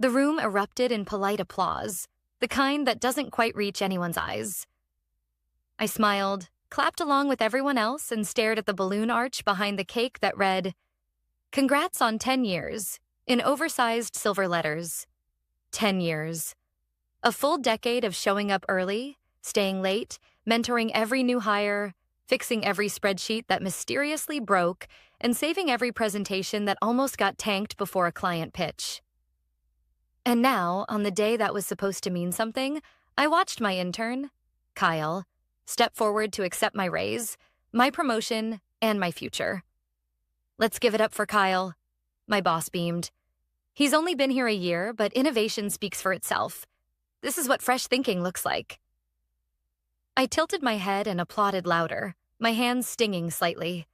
The room erupted in polite applause, the kind that doesn't quite reach anyone's eyes. I smiled, clapped along with everyone else, and stared at the balloon arch behind the cake that read, "Congrats on 10 years," in oversized silver letters. 10 years. A full decade of showing up early, staying late, mentoring every new hire, fixing every spreadsheet that mysteriously broke, and saving every presentation that almost got tanked before a client pitch. And now, on the day that was supposed to mean something, I watched my intern, Kyle, step forward to accept my raise, my promotion, and my future. "Let's give it up for Kyle," my boss beamed. "He's only been here a year, but innovation speaks for itself. This is what fresh thinking looks like." I tilted my head and applauded louder, my hands stinging slightly.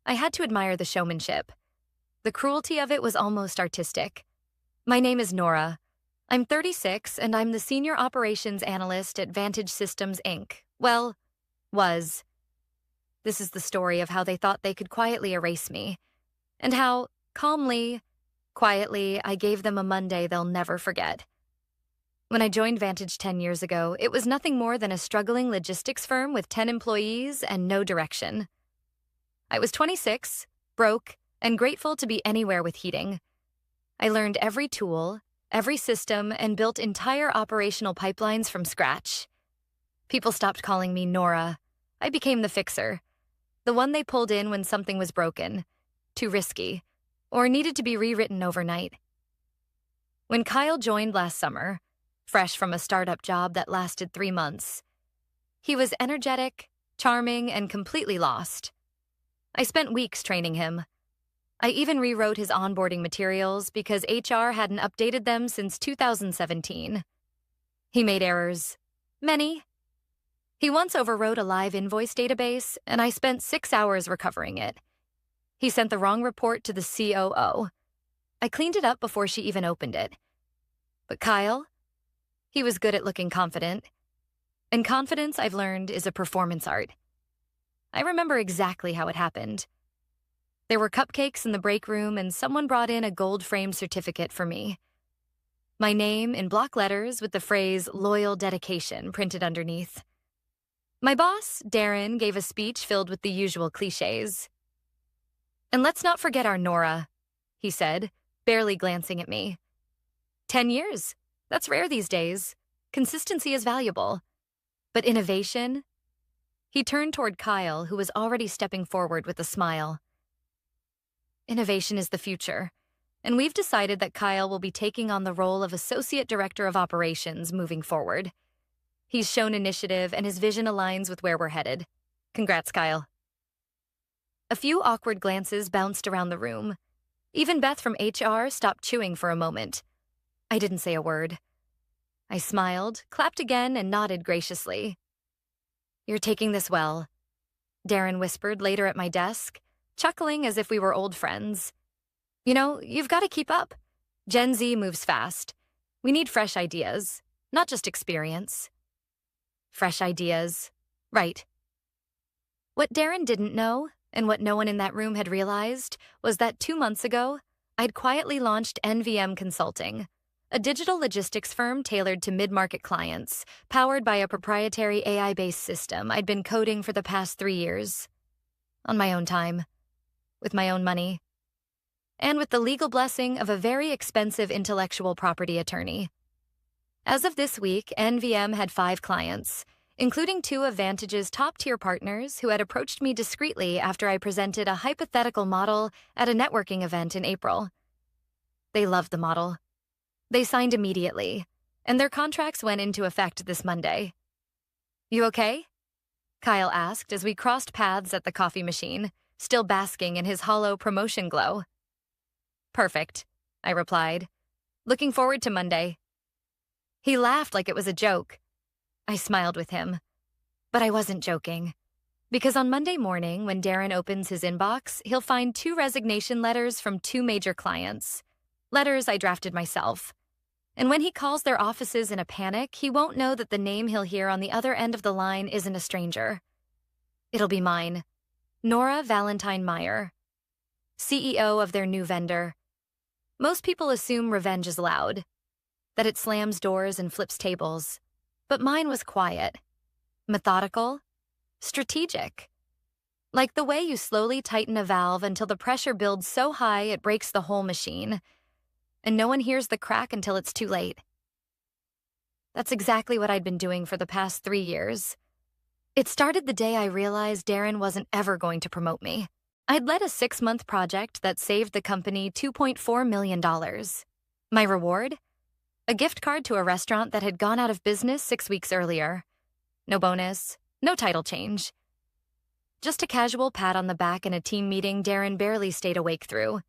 I had to admire the showmanship. The cruelty of it was almost artistic. "My name is Nora. I'm 36, and I'm the Senior Operations Analyst at Vantage Systems, Inc. Well, was. This is the story of how they thought they could quietly erase me, and how, calmly, quietly, I gave them a Monday they'll never forget. When I joined Vantage 10 years ago, it was nothing more than a struggling logistics firm with 10 employees and no direction. I was 26, broke, and grateful to be anywhere with heating. I learned every tool, every system, and built entire operational pipelines from scratch. People stopped calling me Nora. I became the fixer, the one they pulled in when something was broken, too risky, or needed to be rewritten overnight. When Kyle joined last summer, fresh from a startup job that lasted 3 months, he was energetic, charming, and completely lost. I spent weeks training him. I even rewrote his onboarding materials because HR hadn't updated them since 2017. He made errors. Many. He once overwrote a live invoice database, and I spent 6 hours recovering it. He sent the wrong report to the COO. I cleaned it up before she even opened it. But Kyle? He was good at looking confident. And confidence, I've learned, is a performance art. I remember exactly how it happened. There were cupcakes in the break room, and someone brought in a gold-framed certificate for me. My name in block letters with the phrase "loyal dedication" printed underneath. My boss, Darren, gave a speech filled with the usual cliches. "And let's not forget our Nora," he said, barely glancing at me. 10 years. That's rare these days. Consistency is valuable. But innovation? He turned toward Kyle, who was already stepping forward with a smile. "Innovation is the future, and we've decided that Kyle will be taking on the role of Associate Director of Operations moving forward. He's shown initiative, and his vision aligns with where we're headed. Congrats, Kyle." A few awkward glances bounced around the room. Even Beth from HR stopped chewing for a moment. I didn't say a word. I smiled, clapped again, and nodded graciously. "You're taking this well," Darren whispered later at my desk, chuckling as if we were old friends. "You know, you've got to keep up. Gen Z moves fast. We need fresh ideas, not just experience." Fresh ideas. Right. What Darren didn't know, and what no one in that room had realized, was that 2 months ago, I'd quietly launched NVM Consulting, a digital logistics firm tailored to mid-market clients, powered by a proprietary AI-based system I'd been coding for the past 3 years. On my own time. With my own money. And with the legal blessing of a very expensive intellectual property attorney. As of this week, NVM had 5 clients, including 2 of Vantage's top-tier partners who had approached me discreetly after I presented a hypothetical model at a networking event in April. They loved the model. They signed immediately, and their contracts went into effect this Monday. "You okay?" Kyle asked as we crossed paths at the coffee machine, still basking in his hollow promotion glow. "Perfect," I replied. "Looking forward to Monday." He laughed like it was a joke. I smiled with him. But I wasn't joking. Because on Monday morning, when Darren opens his inbox, he'll find 2 resignation letters from 2 major clients. Letters I drafted myself. And when he calls their offices in a panic, he won't know that the name he'll hear on the other end of the line isn't a stranger. It'll be mine. Nora Valentine Meyer, CEO of their new vendor. Most people assume revenge is loud, that it slams doors and flips tables. But mine was quiet, methodical, strategic. Like the way you slowly tighten a valve until the pressure builds so high it breaks the whole machine, and no one hears the crack until it's too late. That's exactly what I'd been doing for the past 3 years. It started the day I realized Darren wasn't ever going to promote me. I'd led a 6-month project that saved the company $2.4 million. My reward? A gift card to a restaurant that had gone out of business 6 weeks earlier. No bonus, no title change. Just a casual pat on the back in a team meeting Darren barely stayed awake through.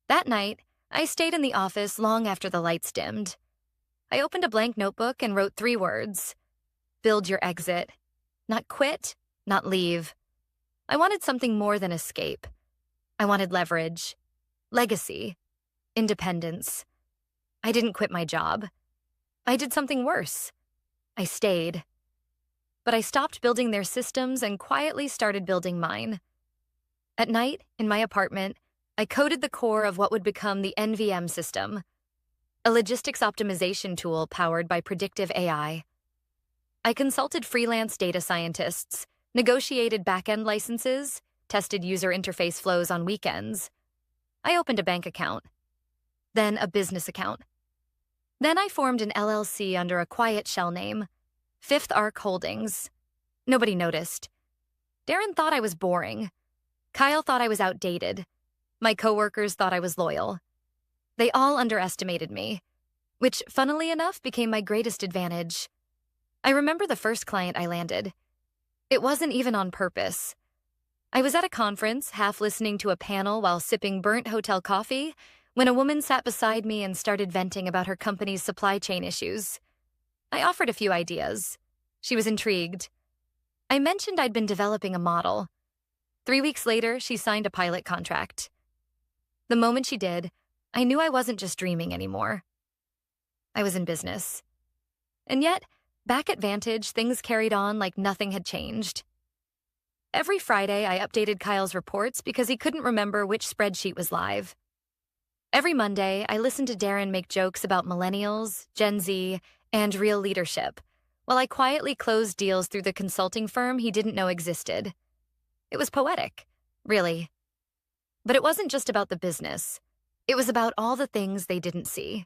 That night, I stayed in the office long after the lights dimmed. I opened a blank notebook and wrote 3 words. Build your exit. Not quit, not leave. I wanted something more than escape. I wanted leverage, legacy, independence. I didn't quit my job. I did something worse. I stayed. But I stopped building their systems and quietly started building mine. At night, in my apartment, I coded the core of what would become the NVM system, a logistics optimization tool powered by predictive AI. I consulted freelance data scientists, negotiated back-end licenses, tested user interface flows on weekends. I opened a bank account, then a business account. Then I formed an LLC under a quiet shell name, Fifth Arc Holdings. Nobody noticed. Darren thought I was boring. Kyle thought I was outdated. My coworkers thought I was loyal. They all underestimated me, which, funnily enough, became my greatest advantage. I remember the first client I landed. It wasn't even on purpose. I was at a conference, half listening to a panel while sipping burnt hotel coffee, when a woman sat beside me and started venting about her company's supply chain issues. I offered a few ideas. She was intrigued. I mentioned I'd been developing a model. 3 weeks later, she signed a pilot contract. The moment she did, I knew I wasn't just dreaming anymore. I was in business. And yet, back at Vantage, things carried on like nothing had changed. Every Friday, I updated Kyle's reports because he couldn't remember which spreadsheet was live. Every Monday, I listened to Darren make jokes about millennials, Gen Z, and real leadership, while I quietly closed deals through the consulting firm he didn't know existed. It was poetic, really. But it wasn't just about the business. It was about all the things they didn't see.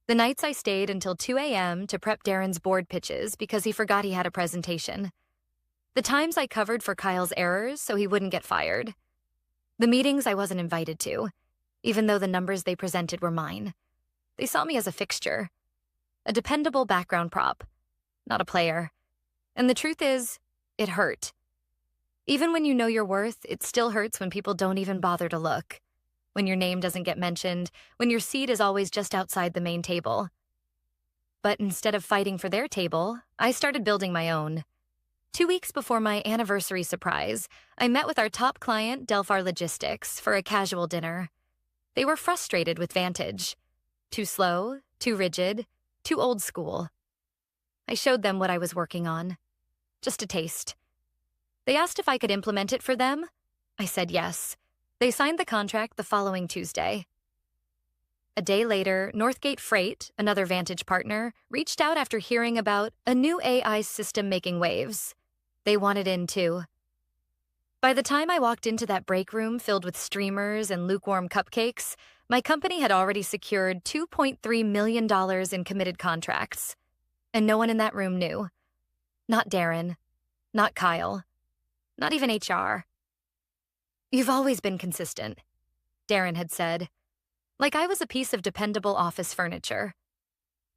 The nights I stayed until 2 a.m. to prep Darren's board pitches because he forgot he had a presentation. The times I covered for Kyle's errors so he wouldn't get fired. The meetings I wasn't invited to, even though the numbers they presented were mine. They saw me as a fixture, a dependable background prop, not a player. And the truth is, it hurt. Even when you know your worth, it still hurts when people don't even bother to look. When your name doesn't get mentioned, when your seat is always just outside the main table. But instead of fighting for their table, I started building my own. 2 weeks before my anniversary surprise, I met with our top client, Delphar Logistics, for a casual dinner. They were frustrated with Vantage. Too slow, too rigid, too old school. I showed them what I was working on. Just a taste. They asked if I could implement it for them. I said yes. They signed the contract the following Tuesday. A day later, Northgate Freight, another Vantage partner, reached out after hearing about a new AI system making waves. They wanted in too. By the time I walked into that break room filled with streamers and lukewarm cupcakes, my company had already secured $2.3 million in committed contracts. And no one in that room knew. Not Darren. Not Kyle. Not even HR. "You've always been consistent," Darren had said. Like I was a piece of dependable office furniture.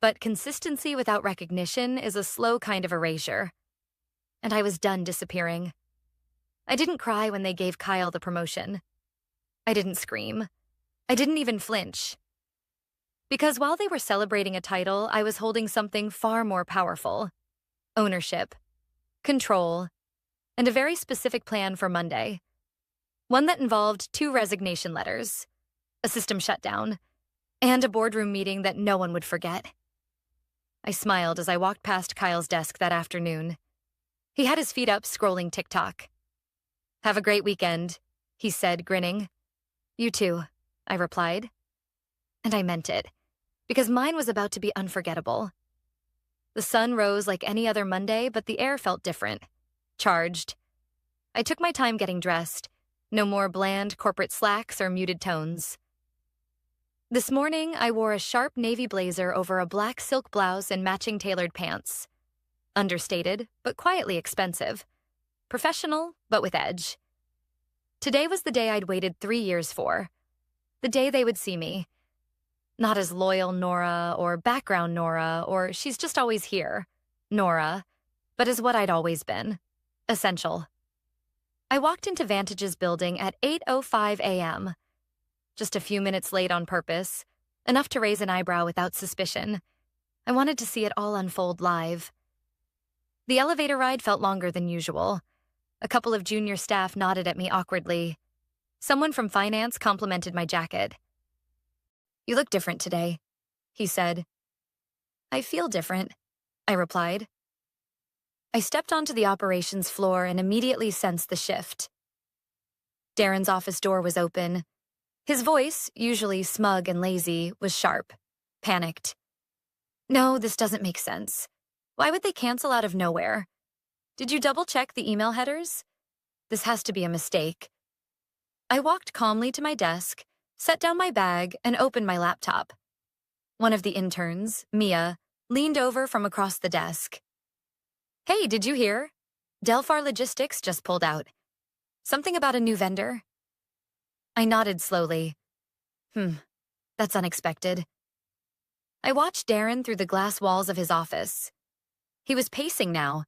But consistency without recognition is a slow kind of erasure. And I was done disappearing. I didn't cry when they gave Kyle the promotion. I didn't scream. I didn't even flinch. Because while they were celebrating a title, I was holding something far more powerful. Ownership, control, and a very specific plan for Monday. One that involved 2 resignation letters, a system shutdown, and a boardroom meeting that no one would forget. I smiled as I walked past Kyle's desk that afternoon. He had his feet up scrolling TikTok. "Have a great weekend," he said, grinning. "You too," I replied. And I meant it, because mine was about to be unforgettable. The sun rose like any other Monday, but the air felt different. Charged. I took my time getting dressed. No more bland corporate slacks or muted tones. This morning, I wore a sharp navy blazer over a black silk blouse and matching tailored pants. Understated, but quietly expensive. Professional, but with edge. Today was the day I'd waited 3 years for. The day they would see me. Not as loyal Nora or background Nora or she's just always here, Nora, but as what I'd always been. Essential. I walked into Vantage's building at 8:05 a.m. Just a few minutes late on purpose, enough to raise an eyebrow without suspicion. I wanted to see it all unfold live. The elevator ride felt longer than usual. A couple of junior staff nodded at me awkwardly. Someone from finance complimented my jacket. "You look different today," he said. "I feel different," I replied. I stepped onto the operations floor and immediately sensed the shift. Darren's office door was open. His voice, usually smug and lazy, was sharp, panicked. "No, this doesn't make sense. Why would they cancel out of nowhere? Did you double-check the email headers? This has to be a mistake." I walked calmly to my desk, set down my bag, and opened my laptop. One of the interns, Mia, leaned over from across the desk. "Hey, did you hear? Delphar Logistics just pulled out. Something about a new vendor?" I nodded slowly. That's unexpected. I watched Darren through the glass walls of his office. He was pacing now,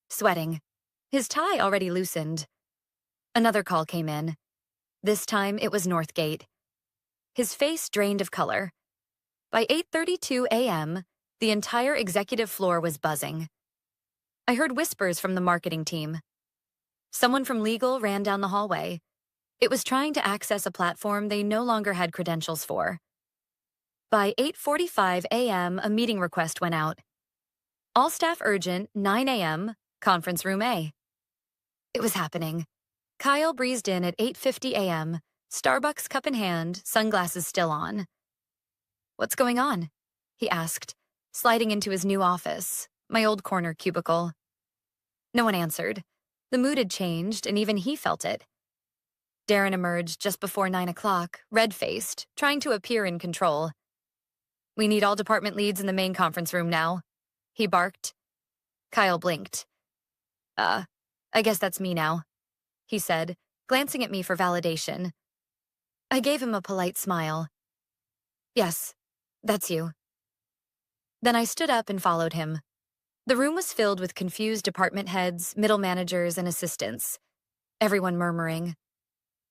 sweating, his tie already loosened. Another call came in. This time it was Northgate. His face drained of color. By 8:32 a.m., the entire executive floor was buzzing. I heard whispers from the marketing team. Someone from legal ran down the hallway. It was trying to access a platform they no longer had credentials for. By 8:45 a.m., a meeting request went out. All staff urgent, 9 a.m., conference room A. It was happening. Kyle breezed in at 8:50 a.m., Starbucks cup in hand, sunglasses still on. "What's going on?" he asked, sliding into his new office, my old corner cubicle. No one answered. The mood had changed, and even he felt it. Darren emerged just before 9 o'clock, red-faced, trying to appear in control. "We need all department leads in the main conference room now," he barked. Kyle blinked. I guess that's me now," he said, glancing at me for validation. I gave him a polite smile. "Yes, that's you." Then I stood up and followed him. The room was filled with confused department heads, middle managers, and assistants, everyone murmuring.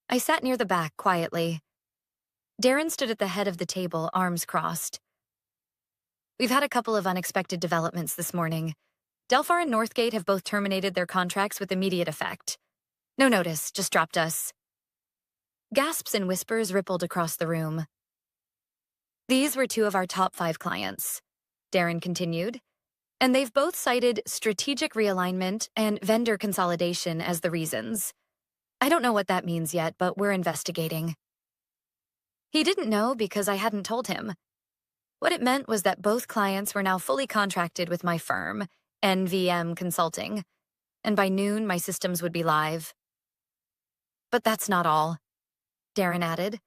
I sat near the back quietly. Darren stood at the head of the table, arms crossed. "We've had a couple of unexpected developments this morning. Delphar and Northgate have both terminated their contracts with immediate effect. No notice, just dropped us." Gasps and whispers rippled across the room. "These were 2 of our top 5 clients," Darren continued, "and they've both cited strategic realignment and vendor consolidation as the reasons. I don't know what that means yet, but we're investigating." He didn't know because I hadn't told him. What it meant was that both clients were now fully contracted with my firm, NVM Consulting, and by noon my systems would be live. "But that's not all," Darren added.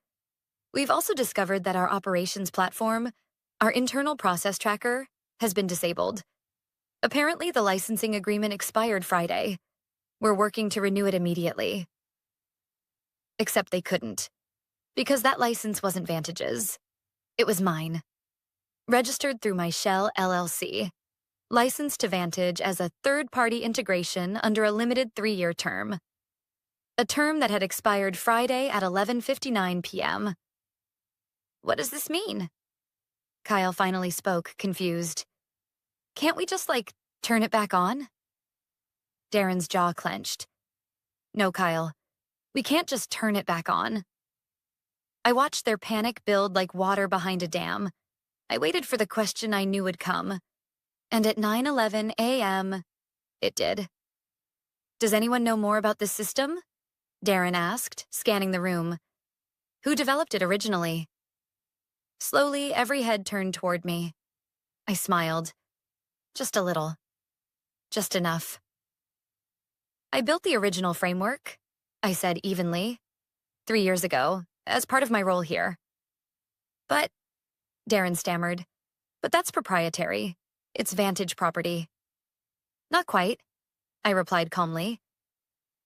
"We've also discovered that our operations platform, our internal process tracker, has been disabled. Apparently the licensing agreement expired Friday. We're working to renew it immediately." Except they couldn't, because that license wasn't Vantage's. It was mine. Registered through my Shell LLC, licensed to Vantage as a third-party integration under a limited 3-year term. A term that had expired Friday at 11:59 p.m. "What does this mean?" Kyle finally spoke, confused. "Can't we just, turn it back on?" Darren's jaw clenched. "No, Kyle. We can't just turn it back on." I watched their panic build like water behind a dam. I waited for the question I knew would come. And at 9:11 a.m., it did. "Does anyone know more about this system?" Darren asked, scanning the room. "Who developed it originally?" Slowly, every head turned toward me. I smiled. Just a little. Just enough. I built the original framework, I said evenly, 3 years ago, as part of my role here. But, Darren stammered, but that's proprietary. It's Vantage property. Not quite, I replied calmly.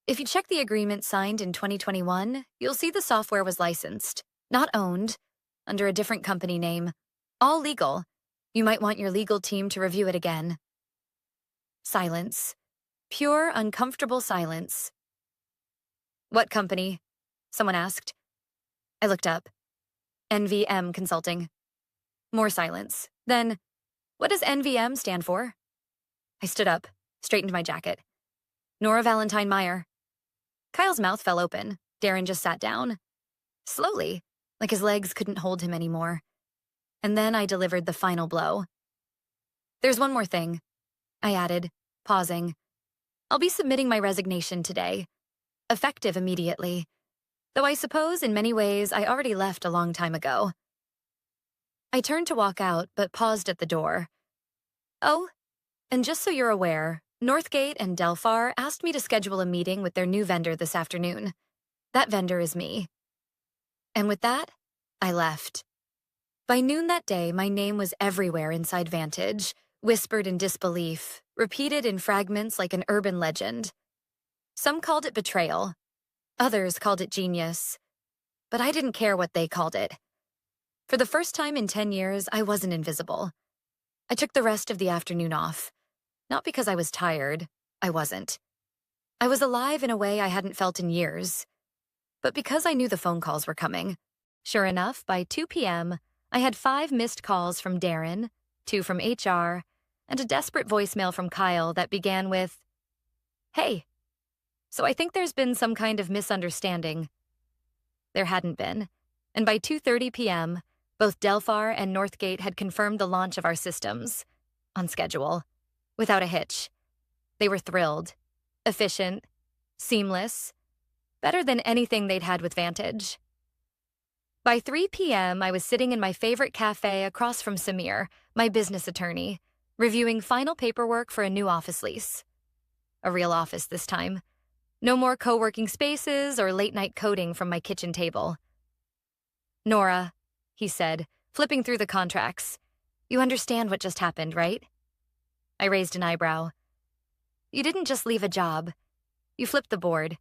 If you check the agreement signed in 2021, you'll see the software was licensed, not owned, under a different company name. All legal. You might want your legal team to review it again. Silence. Pure, uncomfortable silence. What company? Someone asked. I looked up. NVM Consulting. More silence. Then, what does NVM stand for? I stood up, straightened my jacket. Nora Valentine Meyer. Kyle's mouth fell open. Darren just sat down. Slowly, like his legs couldn't hold him anymore. And then I delivered the final blow. There's one more thing, I added, pausing. I'll be submitting my resignation today. Effective immediately. Though I suppose in many ways I already left a long time ago. I turned to walk out, but paused at the door. Oh, and just so you're aware, Northgate and Delphar asked me to schedule a meeting with their new vendor this afternoon. That vendor is me. And with that, I left. By noon that day, my name was everywhere inside Vantage, whispered in disbelief, repeated in fragments like an urban legend. Some called it betrayal. Others called it genius. But I didn't care what they called it. For the first time in 10 years, I wasn't invisible. I took the rest of the afternoon off. Not because I was tired. I wasn't. I was alive in a way I hadn't felt in years. But because I knew the phone calls were coming. Sure enough, by 2 p.m., I had 5 missed calls from Darren, 2 from HR, and a desperate voicemail from Kyle that began with, "Hey, so I think there's been some kind of misunderstanding." There hadn't been, and by 2:30 p.m., both Delphar and Northgate had confirmed the launch of our systems, on schedule, without a hitch. They were thrilled, efficient, seamless, better than anything they'd had with Vantage. By 3 p.m., I was sitting in my favorite cafe across from Samir, my business attorney, reviewing final paperwork for a new office lease. A real office this time. No more co-working spaces or late-night coding from my kitchen table. "Nora," he said, flipping through the contracts. "You understand what just happened, right?" I raised an eyebrow. "You didn't just leave a job. You flipped the board.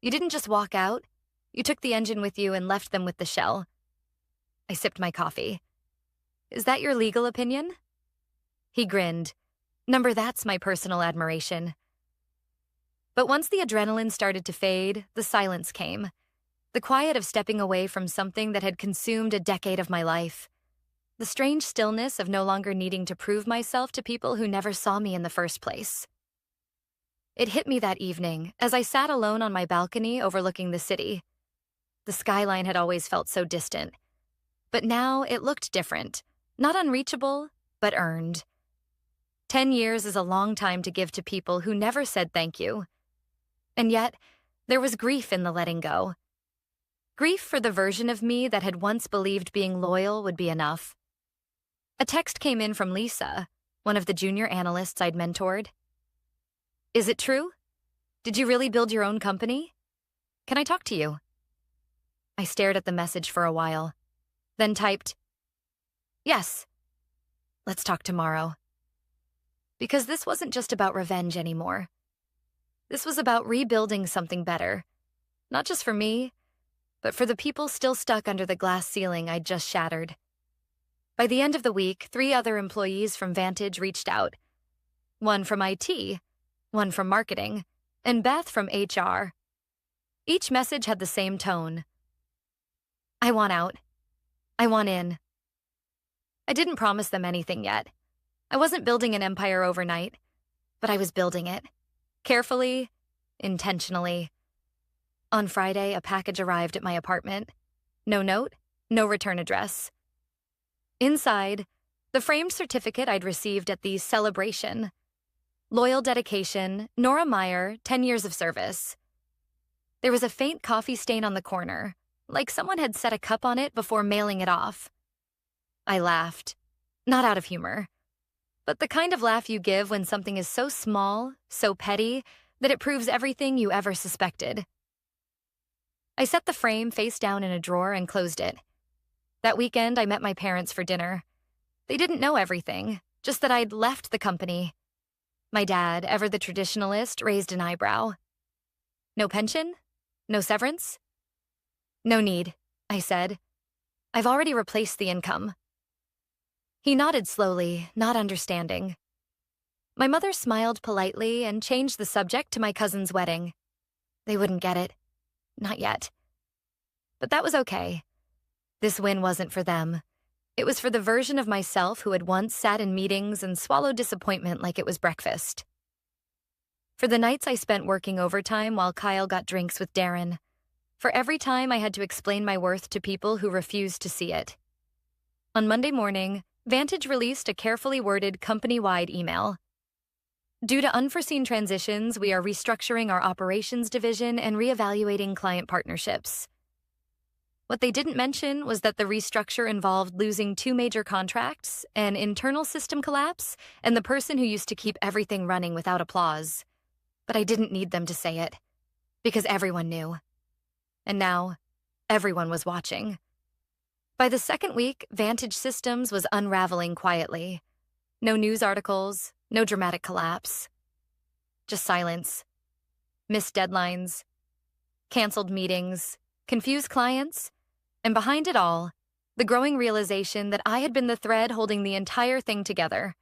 You didn't just walk out. You took the engine with you and left them with the shell." I sipped my coffee. "Is that your legal opinion?" He grinned. "Number, that's my personal admiration." But once the adrenaline started to fade, the silence came. The quiet of stepping away from something that had consumed a decade of my life. The strange stillness of no longer needing to prove myself to people who never saw me in the first place. It hit me that evening as I sat alone on my balcony overlooking the city. The skyline had always felt so distant. But now it looked different. Not unreachable, but earned. 10 years is a long time to give to people who never said thank you. And yet, there was grief in the letting go. Grief for the version of me that had once believed being loyal would be enough. A text came in from Lisa, one of the junior analysts I'd mentored. "Is it true? Did you really build your own company? Can I talk to you?" I stared at the message for a while, then typed, "Yes. Let's talk tomorrow." Because this wasn't just about revenge anymore. This was about rebuilding something better. Not just for me, but for the people still stuck under the glass ceiling I'd just shattered. By the end of the week, 3 other employees from Vantage reached out. One from IT, one from marketing, and Beth from HR. Each message had the same tone. "I want out. I want in." I didn't promise them anything yet. I wasn't building an empire overnight, but I was building it. Carefully, intentionally. On Friday, a package arrived at my apartment. No note, no return address. Inside, the framed certificate I'd received at the celebration. Loyal dedication, Nora Meyer, 10 years of service. There was a faint coffee stain on the corner, like someone had set a cup on it before mailing it off. I laughed, not out of humor, but the kind of laugh you give when something is so small, so petty, that it proves everything you ever suspected. I set the frame face down in a drawer and closed it. That weekend, I met my parents for dinner. They didn't know everything, just that I'd left the company. My dad, ever the traditionalist, raised an eyebrow. No pension? No severance? No need, I said. I've already replaced the income. He nodded slowly, not understanding. My mother smiled politely and changed the subject to my cousin's wedding. They wouldn't get it. Not yet. But that was okay. This win wasn't for them. It was for the version of myself who had once sat in meetings and swallowed disappointment like it was breakfast. For the nights I spent working overtime while Kyle got drinks with Darren. For every time I had to explain my worth to people who refused to see it. On Monday morning, Vantage released a carefully worded company-wide email. Due to unforeseen transitions, we are restructuring our operations division and reevaluating client partnerships. What they didn't mention was that the restructure involved losing 2 major contracts, an internal system collapse, and the person who used to keep everything running without applause. But I didn't need them to say it, because everyone knew. And now, everyone was watching. By the second week, Vantage Systems was unraveling quietly. No news articles, no dramatic collapse. Just silence. Missed deadlines. Canceled meetings. Confused clients. And behind it all, the growing realization that I had been the thread holding the entire thing together.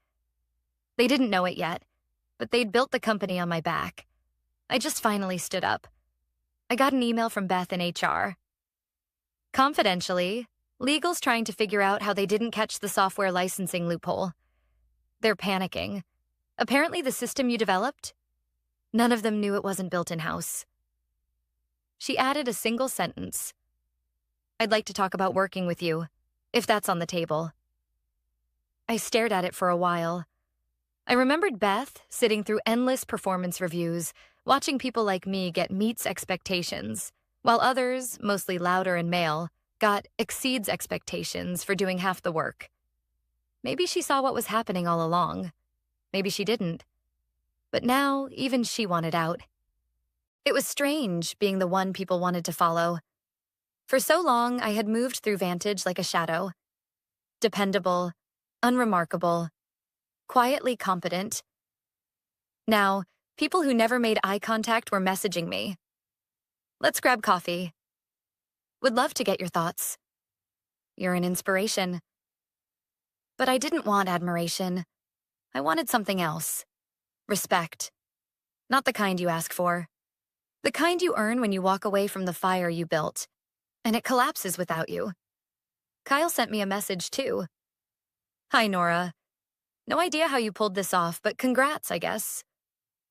They didn't know it yet, but they'd built the company on my back. I just finally stood up. I got an email from Beth in HR. Confidentially, legal's trying to figure out how they didn't catch the software licensing loophole. They're panicking. Apparently the system you developed, none of them knew it wasn't built in-house. She added a single sentence. I'd like to talk about working with you, if that's on the table. I stared at it for a while. I remembered Beth sitting through endless performance reviews, watching people like me get meets expectations, while others, mostly louder and male, got exceeds expectations for doing half the work. Maybe she saw what was happening all along. Maybe she didn't. But now, even she wanted out. It was strange being the one people wanted to follow. For so long, I had moved through Vantage like a shadow. Dependable, unremarkable, quietly competent. Now, people who never made eye contact were messaging me. Let's grab coffee. Would love to get your thoughts. You're an inspiration. But I didn't want admiration. I wanted something else. Respect. Not the kind you ask for. The kind you earn when you walk away from the fire you built, and it collapses without you. Kyle sent me a message too. Hi, Nora. No idea how you pulled this off, but congrats, I guess.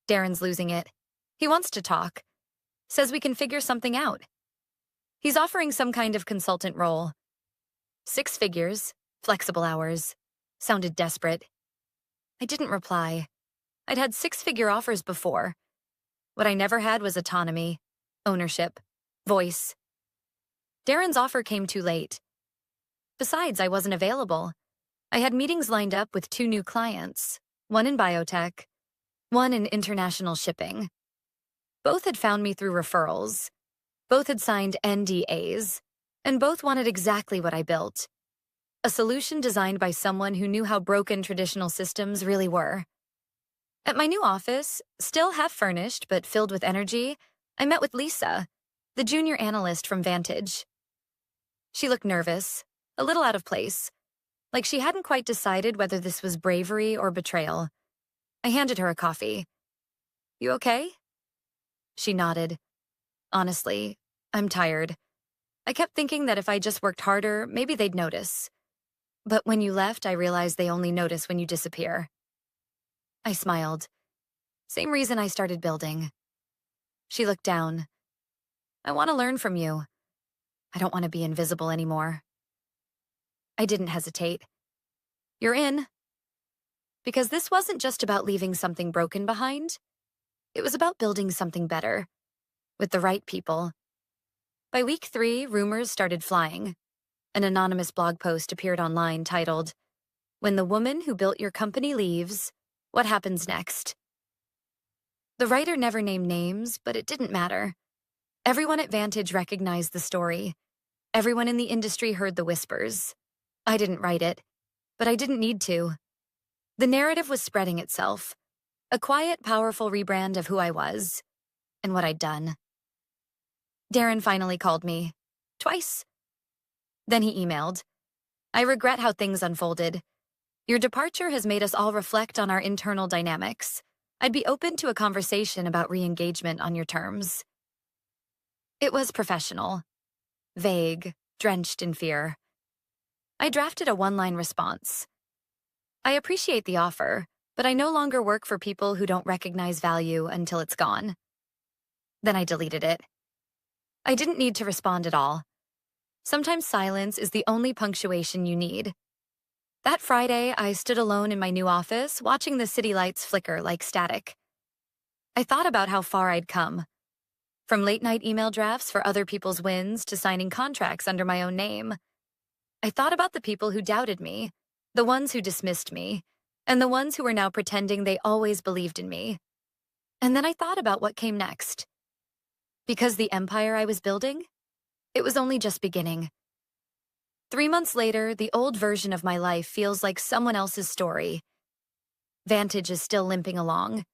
Darren's losing it. He wants to talk. Says we can figure something out. He's offering some kind of consultant role. 6 figures, flexible hours. Sounded desperate. I didn't reply. I'd had 6-figure offers before. What I never had was autonomy, ownership, voice. Darren's offer came too late. Besides, I wasn't available. I had meetings lined up with 2 new clients, one in biotech, one in international shipping. Both had found me through referrals. Both had signed NDAs, and both wanted exactly what I built. A solution designed by someone who knew how broken traditional systems really were. At my new office, still half-furnished but filled with energy, I met with Lisa, the junior analyst from Vantage. She looked nervous, a little out of place, like she hadn't quite decided whether this was bravery or betrayal. I handed her a coffee. You okay? She nodded. Honestly, I'm tired. I kept thinking that if I just worked harder, maybe they'd notice. But when you left, I realized they only notice when you disappear. I smiled. Same reason I started building. She looked down. I want to learn from you. I don't want to be invisible anymore. I didn't hesitate. You're in. Because this wasn't just about leaving something broken behind. It was about building something better. With the right people. By week 3, rumors started flying. An anonymous blog post appeared online titled, "When the woman who built your company leaves, what happens next?" The writer never named names, but it didn't matter. Everyone at Vantage recognized the story. Everyone in the industry heard the whispers. I didn't write it, but I didn't need to. The narrative was spreading itself, a quiet, powerful rebrand of who I was and what I'd done. Darren finally called me. Twice. Then he emailed, "I regret how things unfolded. Your departure has made us all reflect on our internal dynamics. I'd be open to a conversation about re-engagement on your terms." It was professional, vague, drenched in fear. I drafted a one-line response. "I appreciate the offer, but I no longer work for people who don't recognize value until it's gone." Then I deleted it. I didn't need to respond at all. Sometimes silence is the only punctuation you need. That Friday, I stood alone in my new office, watching the city lights flicker like static. I thought about how far I'd come. From late-night email drafts for other people's wins to signing contracts under my own name. I thought about the people who doubted me, the ones who dismissed me, and the ones who were now pretending they always believed in me. And then I thought about what came next. Because the empire I was building, it was only just beginning. 3 months later, the old version of my life feels like someone else's story. Vantage is still limping along.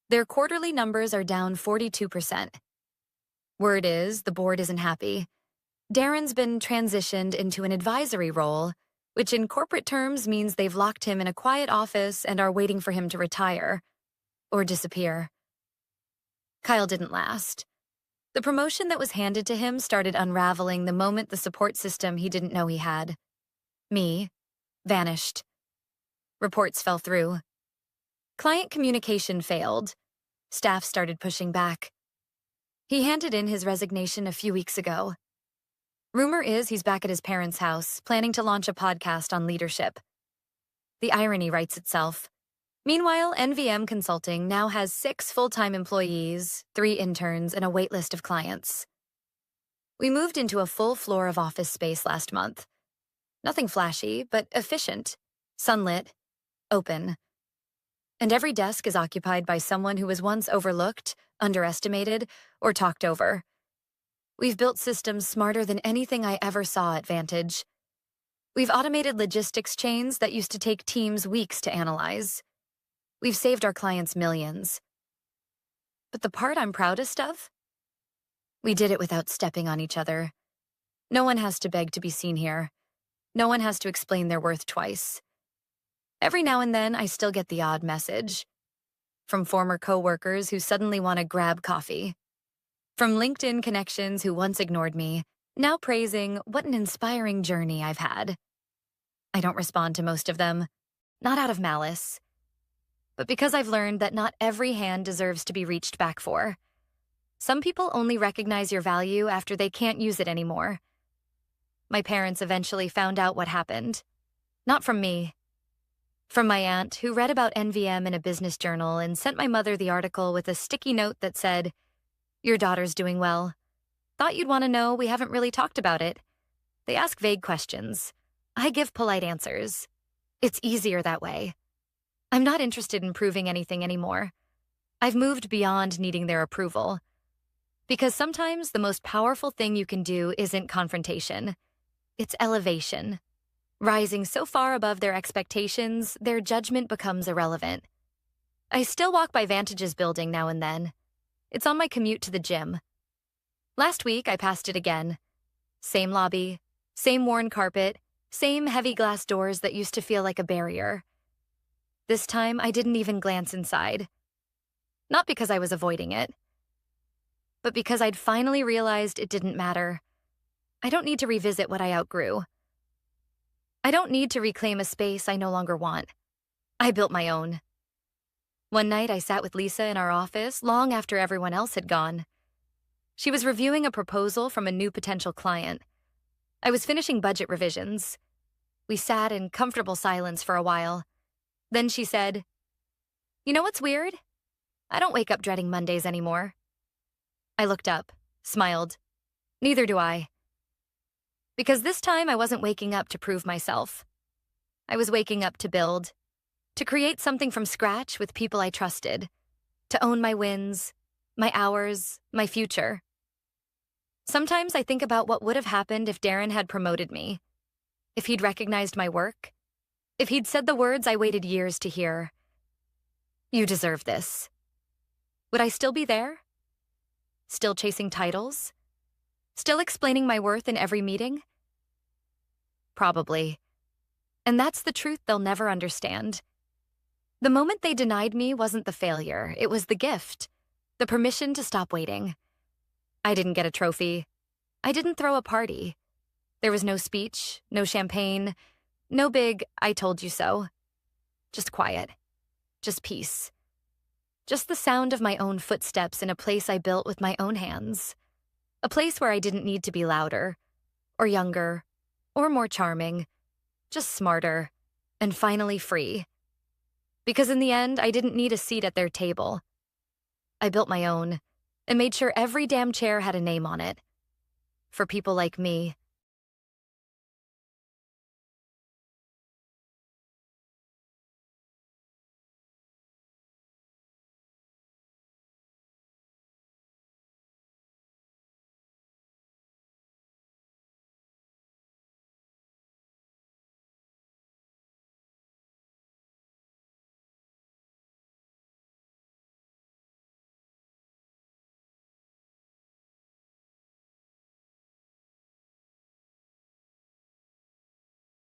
Their quarterly numbers are down 42%. Word is, the board isn't happy. Darren's been transitioned into an advisory role, which in corporate terms means they've locked him in a quiet office and are waiting for him to retire or disappear. Kyle didn't last. The promotion that was handed to him started unraveling the moment the support system he didn't know he had, me, vanished. Reports fell through. Client communication failed. Staff started pushing back. He handed in his resignation a few weeks ago. Rumor is he's back at his parents' house, planning to launch a podcast on leadership. The irony writes itself. Meanwhile, NVM Consulting now has 6 full-time employees, 3 interns, and a waitlist of clients. We moved into a full floor of office space last month. Nothing flashy, but efficient, sunlit, open. And every desk is occupied by someone who was once overlooked, underestimated, or talked over. We've built systems smarter than anything I ever saw at Vantage. We've automated logistics chains that used to take teams weeks to analyze. We've saved our clients millions. But the part I'm proudest of? We did it without stepping on each other. No one has to beg to be seen here. No one has to explain their worth twice. Every now and then, I still get the odd message. From former coworkers who suddenly want to grab coffee. From LinkedIn connections who once ignored me, now praising what an inspiring journey I've had. I don't respond to most of them, not out of malice, but because I've learned that not every hand deserves to be reached back for. Some people only recognize your value after they can't use it anymore. My parents eventually found out what happened. Not from me. From my aunt, who read about NVM in a business journal and sent my mother the article with a sticky note that said, "Your daughter's doing well. Thought you'd want to know, we haven't really talked about it. They ask vague questions. I give polite answers. It's easier that way. I'm not interested in proving anything anymore. I've moved beyond needing their approval. Because sometimes the most powerful thing you can do isn't confrontation. It's elevation. Rising so far above their expectations, their judgment becomes irrelevant. I still walk by Vantage's building now and then. It's on my commute to the gym. Last week, I passed it again. Same lobby, same worn carpet, same heavy glass doors that used to feel like a barrier. This time, I didn't even glance inside. Not because I was avoiding it, but because I'd finally realized it didn't matter. I don't need to revisit what I outgrew. I don't need to reclaim a space I no longer want. I built my own. One night, I sat with Lisa in our office long after everyone else had gone. She was reviewing a proposal from a new potential client. I was finishing budget revisions. We sat in comfortable silence for a while. Then she said, "You know what's weird? I don't wake up dreading Mondays anymore." I looked up, smiled. Neither do I. Because this time I wasn't waking up to prove myself. I was waking up to build, to create something from scratch with people I trusted, to own my wins, my hours, my future. Sometimes I think about what would have happened if Darren had promoted me, if he'd recognized my work, if he'd said the words I waited years to hear. You deserve this. Would I still be there? Still chasing titles? Still explaining my worth in every meeting? Probably. And that's the truth they'll never understand. The moment they denied me wasn't the failure, it was the gift, the permission to stop waiting. I didn't get a trophy. I didn't throw a party. There was no speech, no champagne, no big "I told you so." Just quiet. Just peace. Just the sound of my own footsteps in a place I built with my own hands. A place where I didn't need to be louder, or younger, or more charming. Just smarter, and finally free. Because in the end, I didn't need a seat at their table. I built my own, and made sure every damn chair had a name on it. For people like me,